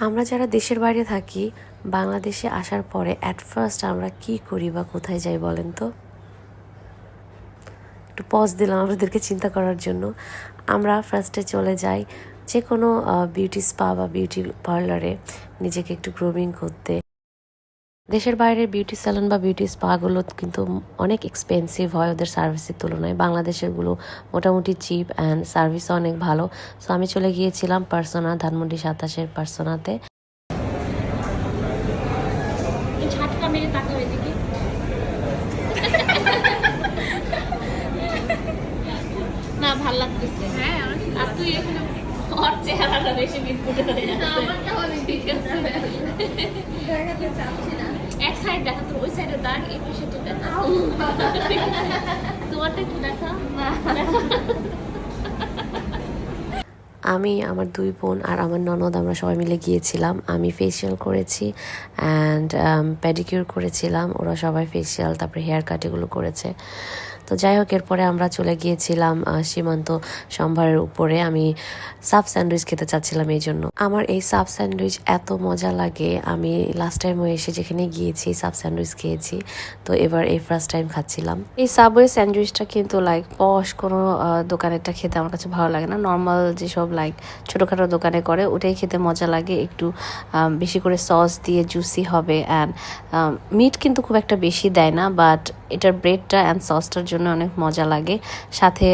আমরা যারা দেশের বাইরে থাকি বাংলাদেশে আসার পরে অ্যাট ফার্স্ট আমরা কি করি বা কোথায় যাই বলেন তো? একটু পজ দিলাম আমাদেরকে চিন্তা করার জন্য। আমরা ফার্স্টে চলে যাই যে কোনো বিউটি স্পা বা বিউটি পার্লারে নিজেকে একটু গ্রুমিং করতে। দেশের বাইরের বিউটি স্যালন বা বিউটি স্পাগুলো কিন্তু অনেক এক্সপেন্সিভ হয় ওদের সার্ভিসের তুলনায়। বাংলাদেশেরগুলো মোটামুটি চিপ অ্যান্ড সার্ভিসও অনেক ভালো। সো আমি চলে গিয়েছিলাম পার্সোনা, ধানমন্ডি 27-এর পার্সোনাতে। না ভাল লাগতেছে। হ্যাঁ আর তুই এখানে ওর চেহারাটা বেশি বিটকুটে হয়ে যাচ্ছে। আমারটা হলে ঠিক আছে দেখাতে চাচ্ছি না। এক সাইড দেখা তোর ওই সাইডে দাগ এই পাশে তো দেখা তোমারটা কি দেখা না আমি আমার 2 বোন আর আমার ননদ আমরা সবাই মিলে গিয়েছিলাম। আমি ফেসিয়াল করেছি অ্যান্ড প্যাডিকিউর করেছিলাম, ওরা সবাই ফেসিয়াল তারপরে হেয়ার কাট এগুলো করেছে। তো যাই হোক, এরপরে আমরা চলে গিয়েছিলাম সীমান্ত সম্ভারের উপরে। আমি সাব স্যান্ডউইচ খেতে চাচ্ছিলাম, এই জন্য আমার এই সাব স্যান্ডউইচ এত মজা লাগে। আমি লাস্ট টাইমও এসে যেখানে গিয়েছি সাব স্যান্ডউইচ খেয়েছি, তো এবার এই ফার্স্ট টাইম খাচ্ছিলাম। এই সাবওয়ে স্যান্ডউইচটা কিন্তু লাইক পশ কোনো দোকানেরটা খেতে আমার কাছে ভালো লাগে না। নর্মাল যেসব লাইক ছোটোখাটো দোকানে করে ওটাই খেতে মজা লাগে। একটু বেশি করে সস দিয়ে জুসি হবে অ্যান্ড মিট কিন্তু খুব একটা বেশি দেয় না, বাট এটার ব্রেডটা অ্যান্ড সসটার জন্য অনেক মজা লাগে। সাথে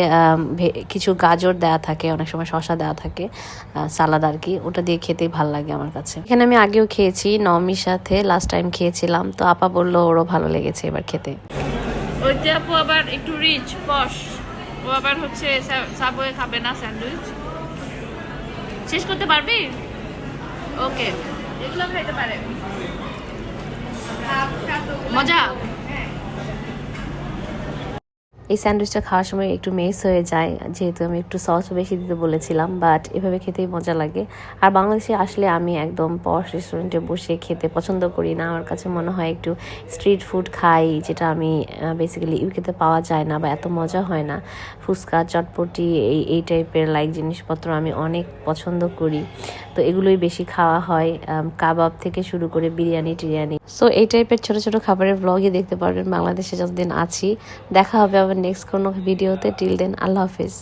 কিছু গাজর দেওয়া থাকে, অনেক সময় শসা দেওয়া থাকে, সালাদ আর কি, ওটা দিয়ে খেতেই ভালো লাগে আমার কাছে। এখানে আমি আগেও খেয়েছি নমির সাথে, লাস্ট টাইম খেয়েছিলাম, তো আপা বললো ওরও ভালো লেগেছে এবার খেতে। ওইটা আপু আবার একটু রিচ পশ, ও আবার হচ্ছে সাবওয়ে খাবে না স্যান্ডউইচ। শেষ করতে পারবি? ওকে, এগুলো খাইতে পারে, মজা। এই স্যান্ডউইচটা খাওয়ার সময় একটু মেস হয়ে যায়, যেহেতু আমি একটু সস বেশি দিতে বলেছিলাম, বাট এভাবে খেতেই মজা লাগে। আর বাংলাদেশে আসলে আমি একদম পশ রেস্টুরেন্টে বসে খেতে পছন্দ করি না। আমার কাছে মনে হয় একটু স্ট্রিট ফুড খাই, যেটা আমি বেসিক্যালি ইউকেতে পাওয়া যায় না বা এত মজা হয় না। ফুচকা, চটপটি, এই টাইপের লাইক জিনিসপত্র আমি অনেক পছন্দ করি, তো এগুলোই বেশি খাওয়া হয়, কাবাব থেকে শুরু করে বিরিয়ানি টিরিয়ানি। সো এই টাইপের ছোট ছোট খাবারের ব্লগই দেখতে পারবেন বাংলাদেশে যতদিন আছি। দেখা হবে আবার নেক্সট কোনো ভিডিওতে। টিল দেন, আল্লাহ হাফিজ।